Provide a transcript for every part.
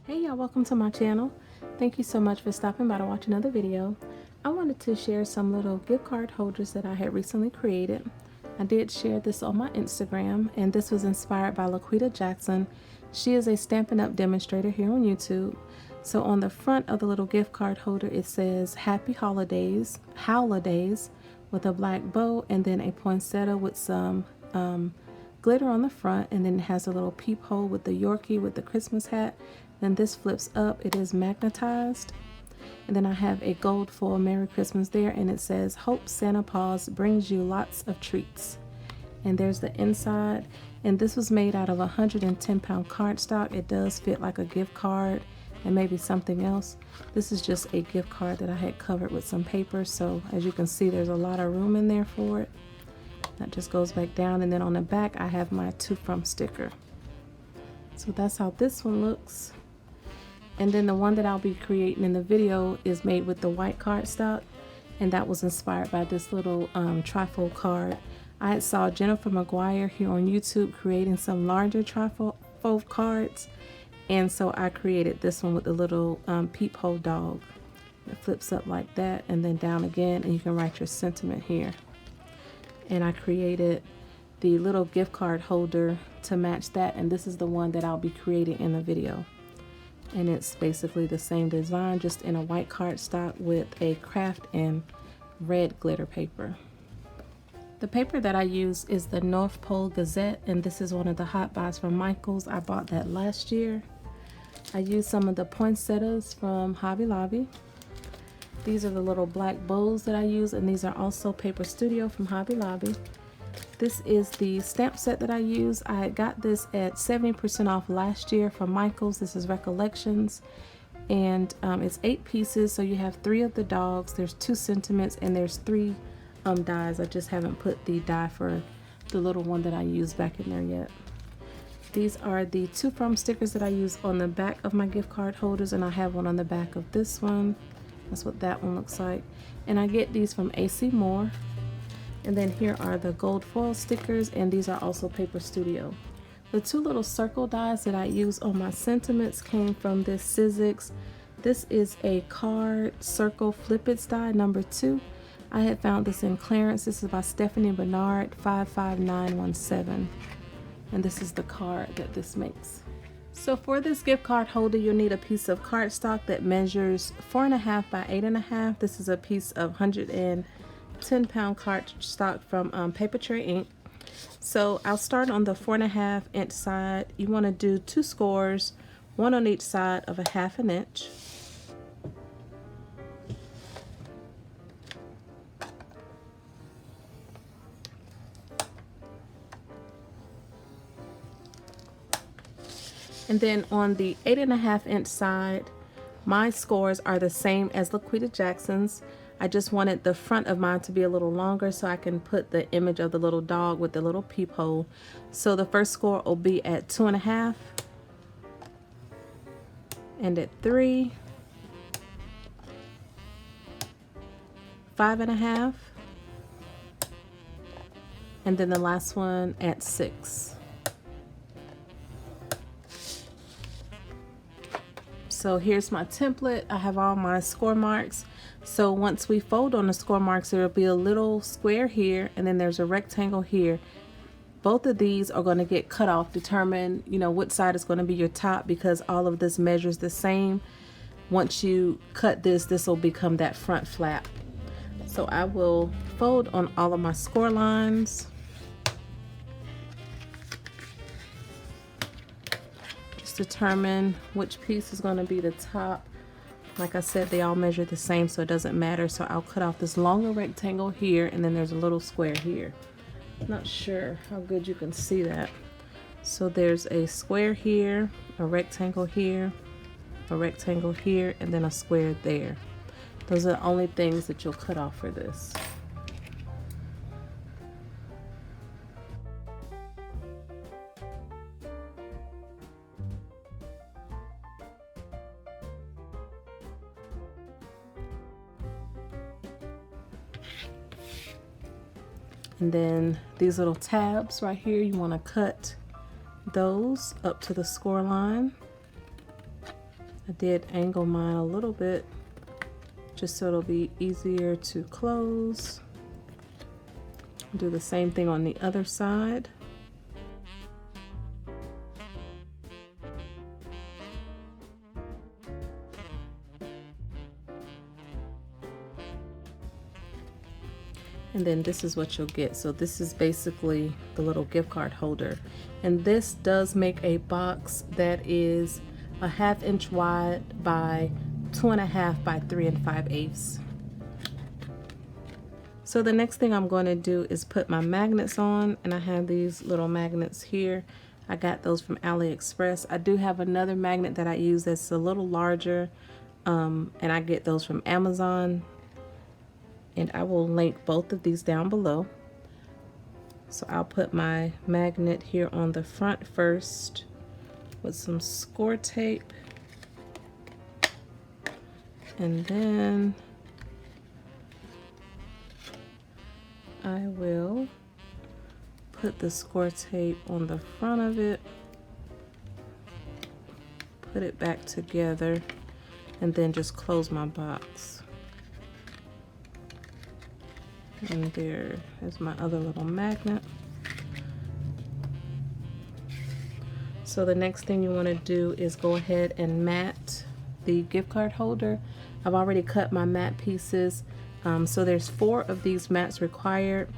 Hey y'all, welcome to my channel. Thank you so much for stopping by to watch another video. I wanted to share some little gift card holders that I had recently created. I did share this on my Instagram, and this was inspired by LaQuita Jackson. She is a Stampin' Up! Demonstrator here on YouTube. So on the front of the little gift card holder it says Happy Holidays, Howlidays, with a black bow and then a poinsettia with some glitter on the front, and then it has a little peephole with the Yorkie with the Christmas hat. Then this flips up, it is magnetized. And then I have a gold foil Merry Christmas there, and it says Hope Santa Paws brings you lots of treats. And there's the inside, and this was made out of 110-pound cardstock. It does fit like a gift card and maybe something else. This is just a gift card that I had covered with some paper, so as you can see there's a lot of room in there for it. That just goes back down, and then on the back I have my To From sticker. So that's how this one looks. And then the one that I'll be creating in the video is made with the white cardstock, and that was inspired by this little trifold card. I had saw Jennifer McGuire here on YouTube creating some larger trifold cards, and so I created this one with the little peephole dog. It flips up like that and then down again, and you can write your sentiment here. And I created the little gift card holder to match that, and this is the one that I'll be creating in the video. And it's basically the same design, just in a white cardstock with a craft and red glitter paper. The paper that I use is the North Pole Gazette, and this is one of the hot buys from Michaels. I bought that last year. I used some of the poinsettias from Hobby Lobby. These are the little black bows that I use, and these are also Paper Studio from Hobby Lobby. This is the stamp set that I use. I got this at 70% off last year from Michaels. This is Recollections, and it's 8 pieces, so you have 3 of the dogs, there's 2 sentiments, and there's 3 dies. I just haven't put the die for the little one that I used back in there yet. These are the To From stickers that I use on the back of my gift card holders, and I have one on the back of this one. That's what that one looks like. And I get these from AC Moore. And then here are the gold foil stickers, and these are also Paper Studio. The 2 little circle dies that I use on my sentiments came from this Sizzix. This is a card circle flippets die number 2. I had found this in clearance. This is by Stephanie Bernard, 55917. And this is the card that this makes. So for this gift card holder, you'll need a piece of cardstock that measures 4.5 by 8.5. This is a piece of 110-pound cardstock from Paper Tray Ink. So I'll start on the 4.5 inch side. You want to do 2 scores, 1 on each side of a 1/2 inch. And then on the 8.5 inch side, my scores are the same as LaQuita Jackson's. I just wanted the front of mine to be a little longer so I can put the image of the little dog with the little peephole. So the first score will be at 2.5, and at 3, 5.5, and then the last one at 6. So here's my template. I have all my score marks. So once we fold on the score marks, there will be a little square here, and then there's a rectangle here. Both of these are going to get cut off. Determine, which side is going to be your top, because all of this measures the same. Once you cut this, this will become that front flap. So I will fold on all of my score lines. Determine which piece is going to be the top. Like I said, they all measure the same, so it doesn't matter. So I'll cut off this longer rectangle here, and then there's a little square here. Not sure how good you can see that. So there's a square here, a rectangle here, a rectangle here, and then a square there. Those are the only things that you'll cut off for this. And then these little tabs right here, you want to cut those up to the score line. I did angle mine a little bit just so it'll be easier to close. Do the same thing on the other side. And then this is what you'll get. So this is basically the little gift card holder. And this does make a box that is a 1/2 inch wide by 2.5 by 3 5/8. So the next thing I'm going to do is put my magnets on, and I have these little magnets here. I got those from AliExpress. I do have another magnet that I use that's a little larger, and I get those from Amazon. And I will link both of these down below. So I'll put my magnet here on the front first with some score tape. And then I will put the score tape on the front of it, put it back together, and then just close my box. And there is my other little magnet. So the next thing you want to do is go ahead and mat the gift card holder. I've already cut my mat pieces. So there's 4 of these mats required.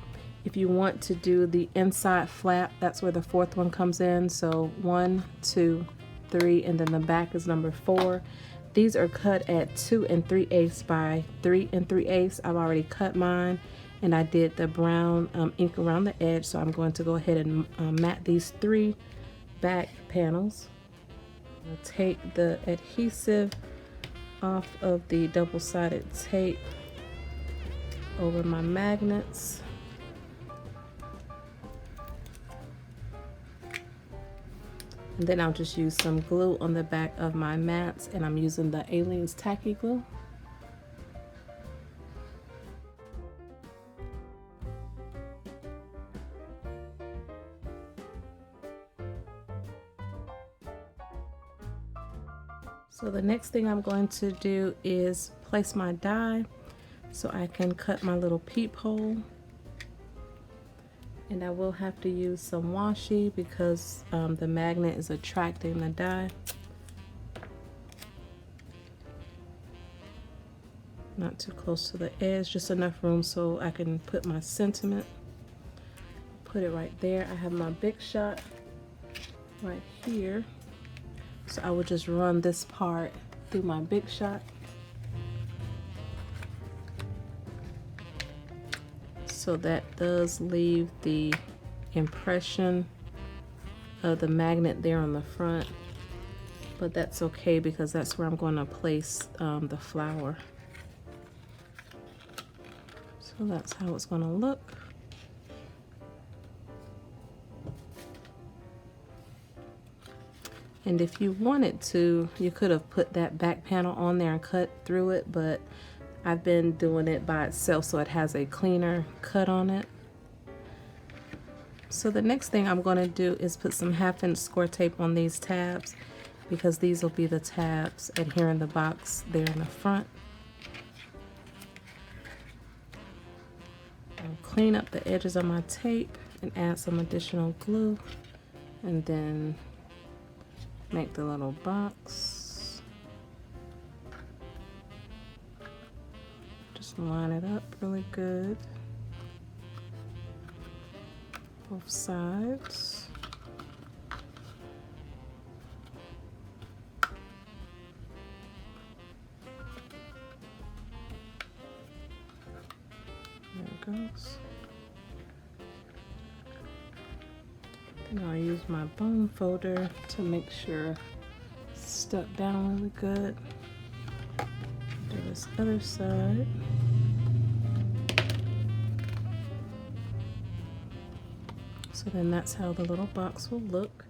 If you want to do the inside flap, that's where the 4th one comes in. So 1, 2, 3, and then the back is number 4. These are cut at 2 3/8 by 3 3/8. I've already cut mine, and I did the brown ink around the edge. So I'm going to go ahead and mat these 3 back panels. I'll take the adhesive off of the double-sided tape over my magnets. And then I'll just use some glue on the back of my mats, and I'm using the Aliens Tacky Glue. So the next thing I'm going to do is place my die so I can cut my little peephole. And I will have to use some washi because the magnet is attracting the die. Not too close to the edge, just enough room so I can put my sentiment. Put it right there. I have my Big Shot right here. So I will just run this part through my Big Shot. So that does leave the impression of the magnet there on the front, but that's okay because that's where I'm going to place the flower. So that's how it's going to look. And if you wanted to, you could have put that back panel on there and cut through it, but I've been doing it by itself so it has a cleaner cut on it. So the next thing I'm going to do is put some 1/2 inch score tape on these tabs because these will be the tabs adhering the box there in the front. I'll clean up the edges of my tape and add some additional glue, and then make the little box. Just line it up really good. Both sides. There it goes. And I'll use my bone folder to make sure it's stuck down really good. Do this other side. So then that's how the little box will look.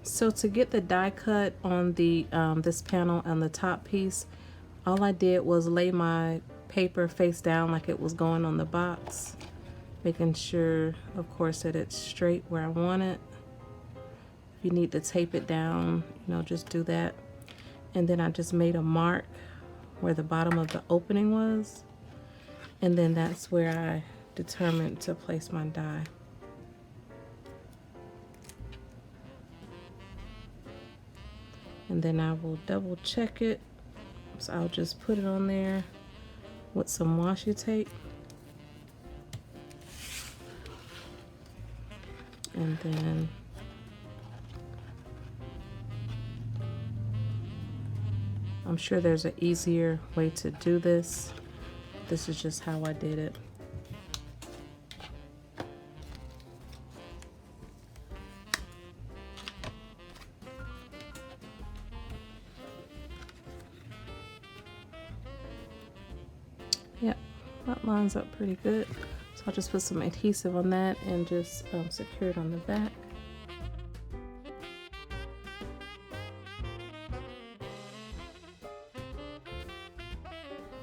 So to get the die cut on the this panel on the top piece, all I did was lay my paper face down like it was going on the box, making sure, of course, that it's straight where I want it. If you need to tape it down, you know, just do that. and then I just made a mark where the bottom of the opening was, and then that's where I determined to place my die. And then I will double check it, so I'll just put it on there with some washi tape, and then I'm sure there's an easier way to do this. This is just how I did it. Yep, that lines up pretty good. So I'll just put some adhesive on that and just secure it on the back.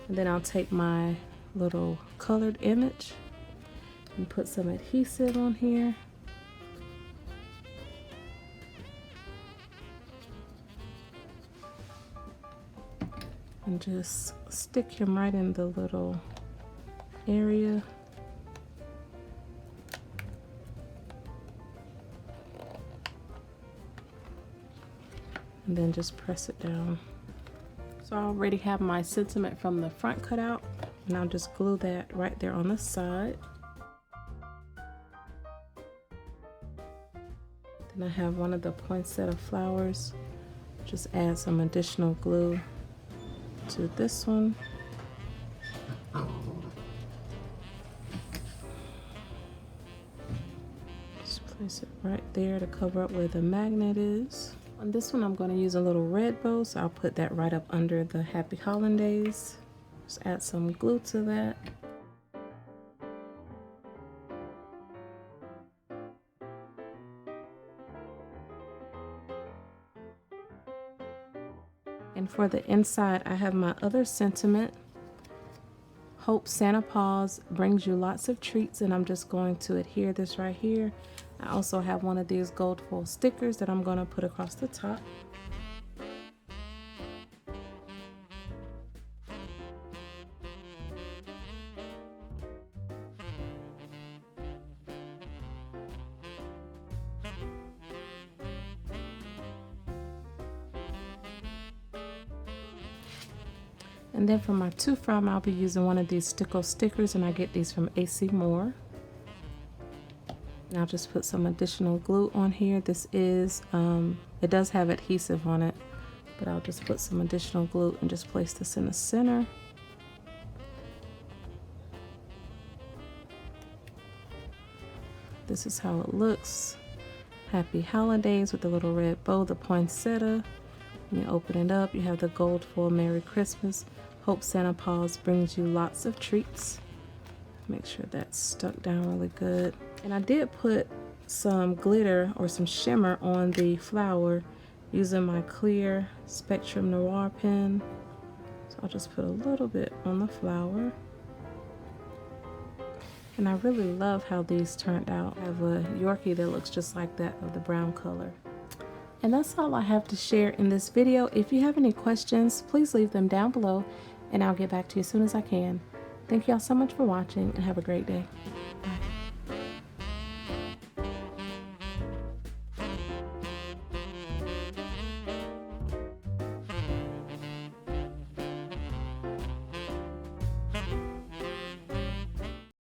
And then I'll take my little colored image and put some adhesive on here. And just stick him right in the little area. And then just press it down. So I already have my sentiment from the front cut out, and I'll just glue that right there on the side. Then I have one of the poinsettia flowers. Just add some additional glue to this one. Just place it right there to cover up where the magnet is. On this one, I'm going to use a little red bow, so I'll put that right up under the Happy Howlidays. Just add some glue to that. And for the inside, I have my other sentiment. Hope Santa Paws brings you lots of treats, and I'm just going to adhere this right here. I also have one of these gold foil stickers that I'm going to put across the top. And then for my to from, I'll be using one of these stickle stickers, and I get these from AC Moore. And I'll just put some additional glue on here. This is, it does have adhesive on it, but I'll just put some additional glue and just place this in the center. This is how it looks. Happy Holidays with the little red bow, the poinsettia. When you open it up, you have the gold foil Merry Christmas. Hope Santa Paws brings you lots of treats. Make sure that's stuck down really good. And I did put some glitter or some shimmer on the flower using my clear Spectrum Noir pen. So I'll just put a little bit on the flower. And I really love how these turned out. I have a Yorkie that looks just like that of the brown color. And that's all I have to share in this video. If you have any questions, please leave them down below and I'll get back to you as soon as I can. Thank y'all so much for watching and have a great day. Bye.